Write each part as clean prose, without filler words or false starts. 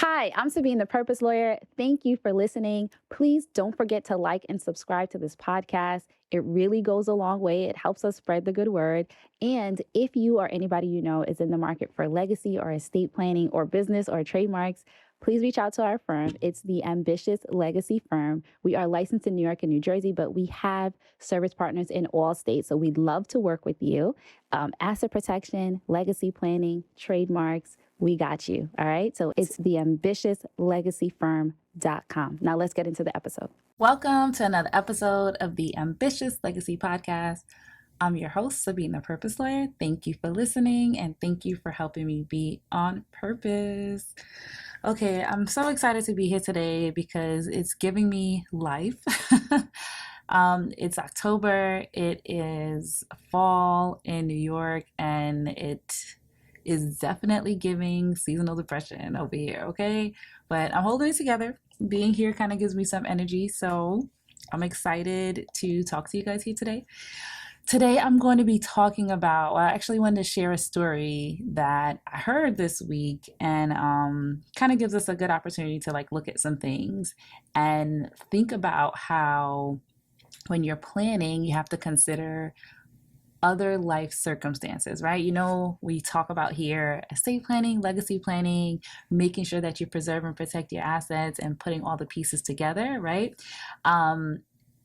Hi, I'm Sabine, the Purpose Lawyer. Thank you for listening. Please don't forget to like and subscribe to this podcast. It really goes a long way. It helps us spread the good word. And if you or anybody you know is in the market for legacy or estate planning or business or trademarks, please reach out to our firm. It's the Ambitious Legacy Firm. We are licensed in New York and New Jersey, but we have service partners in all states. So we'd love to work with you. Asset protection, legacy planning, trademarks. We got you. All right. So it's the ambitiouslegacyfirm.com. Now let's get into the episode. Welcome to another episode of the Ambitious Legacy Podcast. I'm your host, Sabine, the Purpose Lawyer. Thank you for listening and thank you for helping me be on purpose. Okay, I'm so excited to be here today because it's giving me life. It's October, it is fall in New York, and it is definitely giving seasonal depression over here, okay? But I'm holding it together. Being here kind of gives me some energy, so I'm excited to talk to you guys here today. Today, I'm going to be talking about, well, I actually wanted to share a story that I heard this week and kind of gives us a good opportunity to look at some things and think about how when you're planning, you have to consider other life circumstances, right? You know, we talk about here estate planning, legacy planning, making sure that you preserve and protect your assets and putting all the pieces together, right?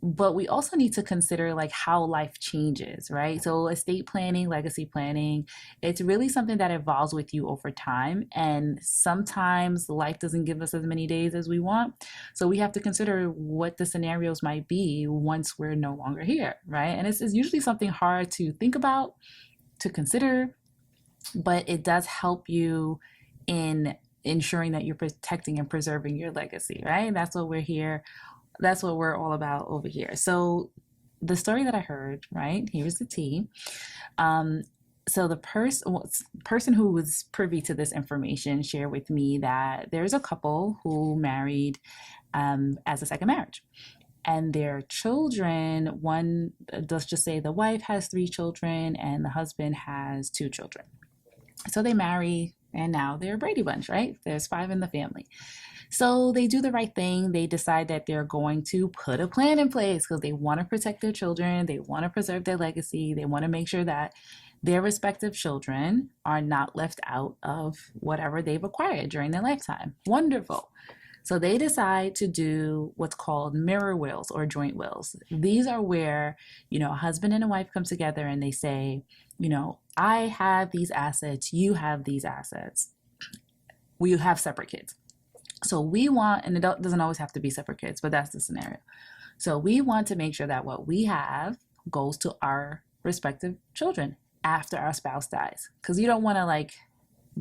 But we also need to consider how life changes, right? So estate planning, legacy planning, it's really something that evolves with you over time. And sometimes life doesn't give us as many days as we want. So we have to consider what the scenarios might be once we're no longer here, right? And it's usually something hard to think about, to consider, but it does help you in ensuring that you're protecting and preserving your legacy, right? That's what we're here. That's what we're all about over here. So the story that I heard, right, here's the tea. So the person who was privy to this information shared with me that there's a couple who married as a second marriage. And their children, one, let's just say the wife has 3 children and the husband has 2 children. So they marry and now they're a Brady Bunch, right? There's 5 in the family. So they do the right thing. They decide that they're going to put a plan in place because they want to protect their children. They want to preserve their legacy. They want to make sure that their respective children are not left out of whatever they've acquired during their lifetime. Wonderful. So they decide to do what's called mirror wills or joint wills. These are where, a husband and a wife come together and they say, I have these assets, you have these assets. We have separate kids. So we want, and it doesn't always have to be separate kids, but that's the scenario. So we want to make sure that what we have goes to our respective children after our spouse dies. Because you don't want to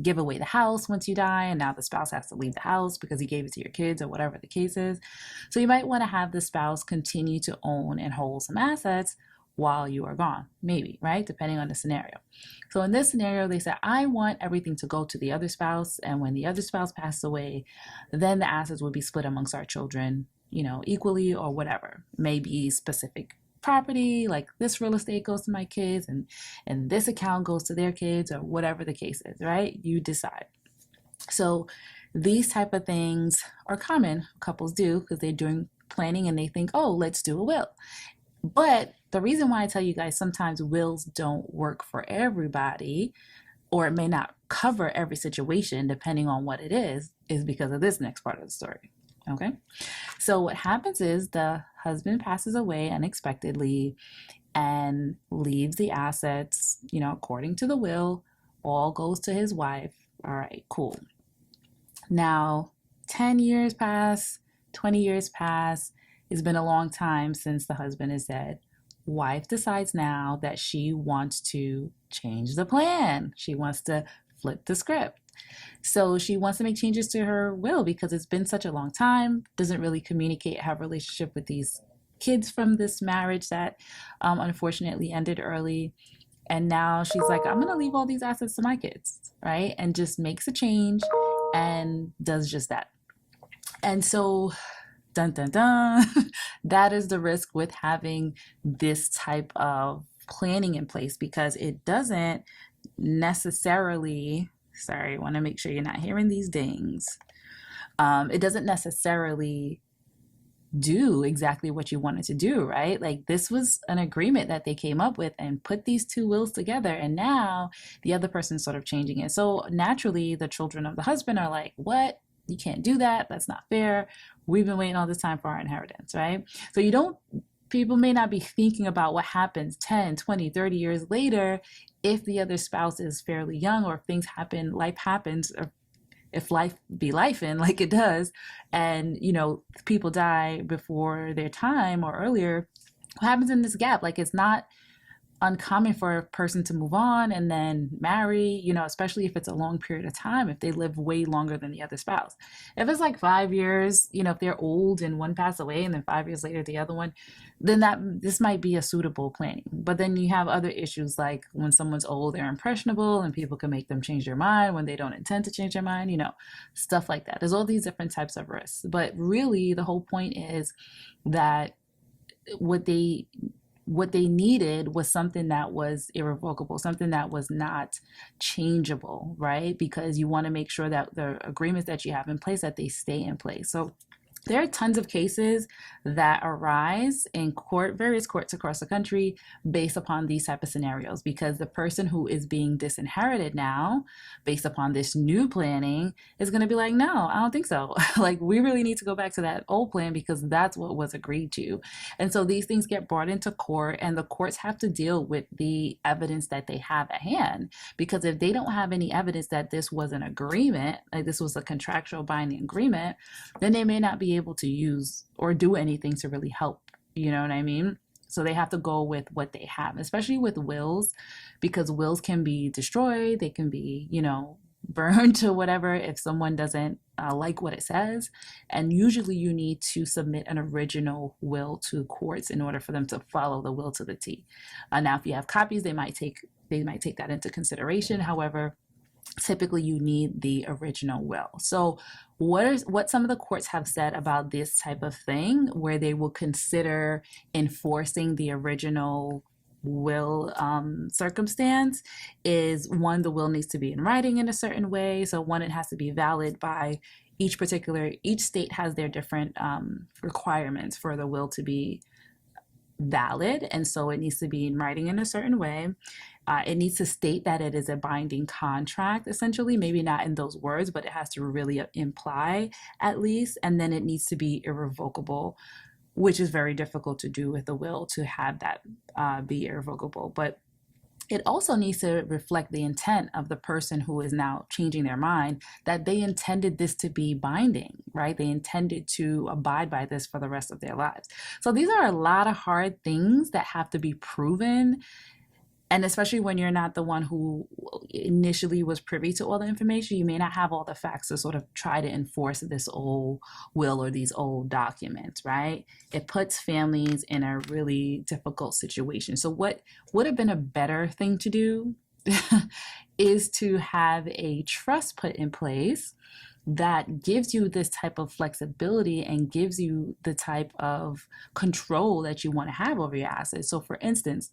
give away the house once you die and now the spouse has to leave the house because you gave it to your kids or whatever the case is. So you might want to have the spouse continue to own and hold some assets while you are gone, maybe, right? Depending on the scenario. So in this scenario, they said, I want everything to go to the other spouse. And when the other spouse passes away, then the assets would be split amongst our children, equally or whatever. Maybe specific property, like this real estate goes to my kids and this account goes to their kids or whatever the case is, right? You decide. So these type of things are common. Couples do because they're doing planning and they think, oh, let's do a will. But the reason why I tell you guys sometimes wills don't work for everybody, or it may not cover every situation depending on what it is because of this next part of the story. Okay? So what happens is the husband passes away unexpectedly and leaves the assets, according to the will, all goes to his wife. All right, cool. Now, 10 years pass, 20 years pass. It's been a long time since the husband is dead. Wife decides now that she wants to change the plan. She wants to flip the script. So she wants to make changes to her will because it's been such a long time, doesn't really communicate her relationship with these kids from this marriage that unfortunately ended early. And now she's like, I'm going to leave all these assets to my kids, right? And just makes a change and does just that. And so dun dun dun, that is the risk with having this type of planning in place because it doesn't necessarily, sorry, I want to make sure you're not hearing these dings. It doesn't necessarily do exactly what you wanted to do, right? Like this was an agreement that they came up with and put these two wills together, and now the other person's sort of changing it. So naturally, the children of the husband are like, what? You can't do that. That's not fair. We've been waiting all this time for our inheritance, right? So you don't, people may not be thinking about what happens 10, 20, 30 years later if the other spouse is fairly young, or if things happen, life happens, or if life be life in like it does, and people die before their time or earlier, what happens in this gap? Like, it's not uncommon for a person to move on and then marry, especially if it's a long period of time, if they live way longer than the other spouse. If it's like 5 years, if they're old and one passed away and then 5 years later the other one, then this might be a suitable planning. But then you have other issues, like when someone's old, they're impressionable and people can make them change their mind when they don't intend to change their mind, stuff like that. There's all these different types of risks. But really, the whole point is that what they needed was something that was irrevocable, something that was not changeable, right? Because you want to make sure that the agreements that you have in place, that they stay in place. So there are tons of cases that arise in various courts across the country based upon these type of scenarios, because the person who is being disinherited now, based upon this new planning, is going to be like, no, I don't think so. Like, we really need to go back to that old plan because that's what was agreed to. And so these things get brought into court, and the courts have to deal with the evidence that they have at hand. Because if they don't have any evidence that this was an agreement, like this was a contractual binding agreement, then they may not be able to use or do anything to really help. You know what I mean? So they have to go with what they have, especially with wills, because wills can be destroyed. They can be, burned to whatever if someone doesn't like what it says. And usually you need to submit an original will to courts in order for them to follow the will to the T. Now, if you have copies, they might take that into consideration. However, typically you need the original will. So what some of the courts have said about this type of thing, where they will consider enforcing the original will circumstance, is one, the will needs to be in writing in a certain way. So one, it has to be valid by each state has their different requirements for the will to be valid, and so it needs to be in writing in a certain way. It needs to state that it is a binding contract, essentially, maybe not in those words, but it has to really imply at least. And then it needs to be irrevocable, which is very difficult to do with a will, to have that be irrevocable. But it also needs to reflect the intent of the person who is now changing their mind, that they intended this to be binding, right? They intended to abide by this for the rest of their lives. So these are a lot of hard things that have to be proven. And especially when you're not the one who initially was privy to all the information, you may not have all the facts to sort of try to enforce this old will or these old documents, right? It puts families in a really difficult situation. So what would have been a better thing to do is to have a trust put in place that gives you this type of flexibility and gives you the type of control that you want to have over your assets. So for instance,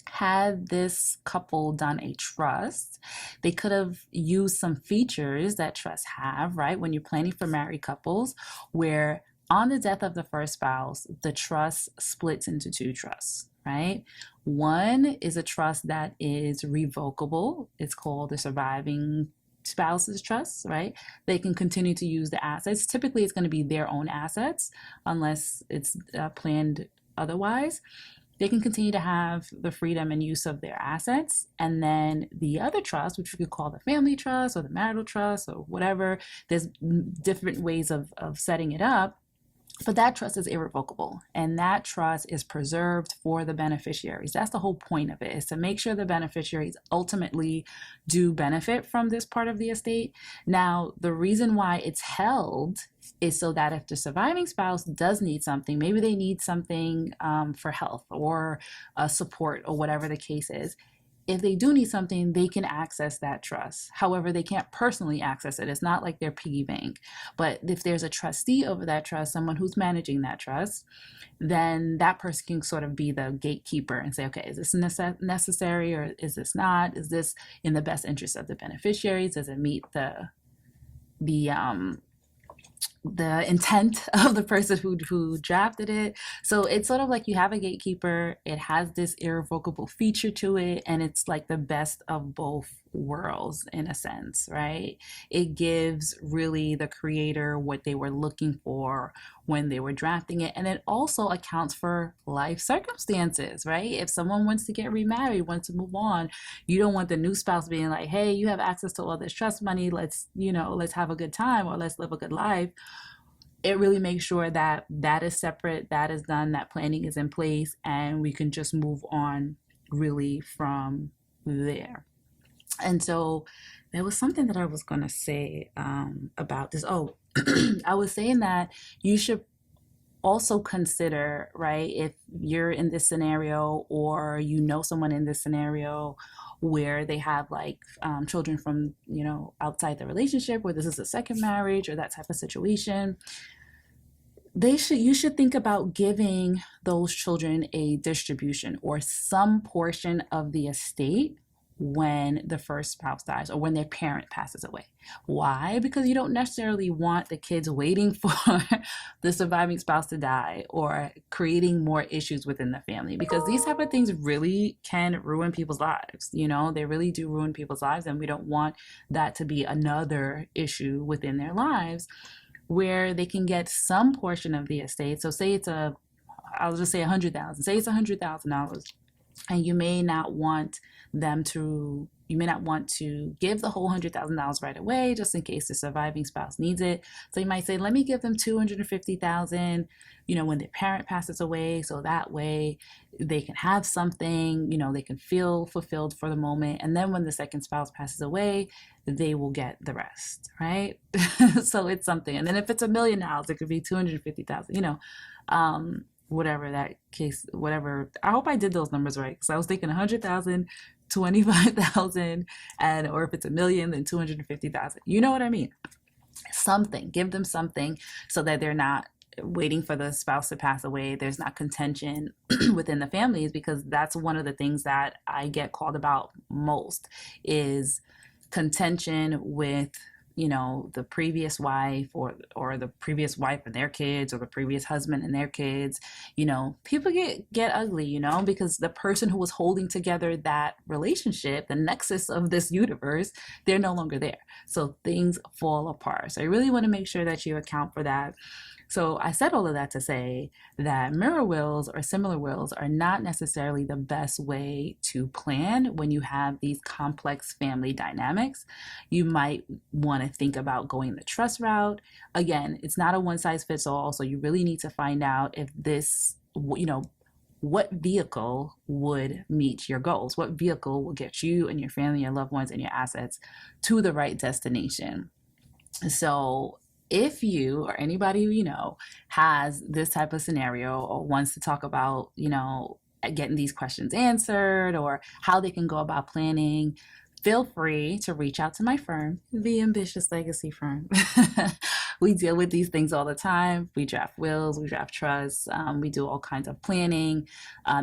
had this couple done a trust, they could have used some features that trusts have, right? When you're planning for married couples, where on the death of the first spouse, the trust splits into two trusts, right? One is a trust that is revocable. It's called the surviving spouse's trust, right? They can continue to use the assets. Typically, it's going to be their own assets unless it's planned otherwise. They can continue to have the freedom and use of their assets. And then the other trust, which we could call the family trust or the marital trust or whatever, there's different ways of setting it up. But that trust is irrevocable, and that trust is preserved for the beneficiaries. That's the whole point of it, is to make sure the beneficiaries ultimately do benefit from this part of the estate. Now, the reason why it's held is so that if the surviving spouse does need something, maybe they need something for health or support or whatever the case is, if they do need something, they can access that trust. However, they can't personally access it. It's not like their piggy bank. But if there's a trustee over that trust, someone who's managing that trust, then that person can sort of be the gatekeeper and say, okay, is this necessary or is this not? Is this in the best interest of the beneficiaries? Does it meet the the intent of the person who drafted it. So it's sort of like you have a gatekeeper, it has this irrevocable feature to it, and it's like the best of both worlds in a sense, right? It gives really the creator what they were looking for when they were drafting it, and it also accounts for life circumstances, right? If someone wants to get remarried, wants to move on, you don't want the new spouse being like, hey, you have access to all this trust money, let's, let's have a good time or let's live a good life. It really makes sure that that is separate, that is done, that planning is in place, and we can just move on really from there. And so there was something that I was going to say about this. Oh, I was saying that you should also consider, right, if you're in this scenario or you know someone in this scenario where they have like children from, outside the relationship, where this is a second marriage or that type of situation, you should think about giving those children a distribution or some portion of the estate when the first spouse dies or when their parent passes away. Why? Because you don't necessarily want the kids waiting for the surviving spouse to die or creating more issues within the family, because these type of things really can ruin people's lives. They really do ruin people's lives, and we don't want that to be another issue within their lives where they can get some portion of the estate. So say I'll just say 100,000. Say it's $100,000, and you may not want to give the whole $100,000 right away, just in case the surviving spouse needs it. So you might say, let me give them $250,000, when their parent passes away, so that way they can have something, they can feel fulfilled for the moment, and then when the second spouse passes away, they will get the rest, right? So it's something. And then if it's $1 million, it could be 250,000, whatever that case, whatever. I hope I did those numbers right, because I was thinking 100,000, 25,000, and or if it's $1 million, then 250,000. You know what I mean? Something. Give them something so that they're not waiting for the spouse to pass away. There's not contention within the families, because that's one of the things that I get called about most is contention with the previous wife or the previous wife and their kids, or the previous husband and their kids. People get ugly, because the person who was holding together that relationship, the nexus of this universe, they're no longer there. So things fall apart. So I really want to make sure that you account for that. So I said all of that to say that mirror wills or similar wills are not necessarily the best way to plan when you have these complex family dynamics. You might want to think about going the trust route. Again, it's not a one size fits all. So you really need to find out if this, what vehicle would meet your goals? What vehicle will get you and your family, your loved ones, and your assets to the right destination? So if you or anybody you know has this type of scenario or wants to talk about, getting these questions answered or how they can go about planning, feel free to reach out to my firm, The Ambitious Legacy Firm. We deal with these things all the time. We draft wills, we draft trusts, we do all kinds of planning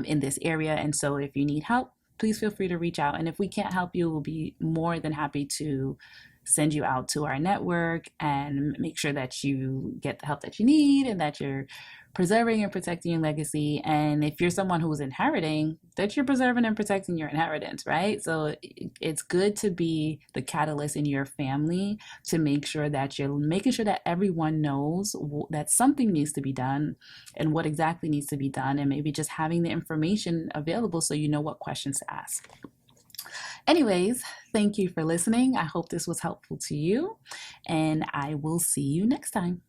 in this area. And so if you need help, please feel free to reach out. And if we can't help you, we'll be more than happy to send you out to our network and make sure that you get the help that you need and that you're preserving and protecting your legacy. And if you're someone who's inheriting, that you're preserving and protecting your inheritance, right? So it's good to be the catalyst in your family to make sure that you're making sure that everyone knows that something needs to be done and what exactly needs to be done, and maybe just having the information available so you know what questions to ask. Anyways, thank you for listening. I hope this was helpful to you, and I will see you next time.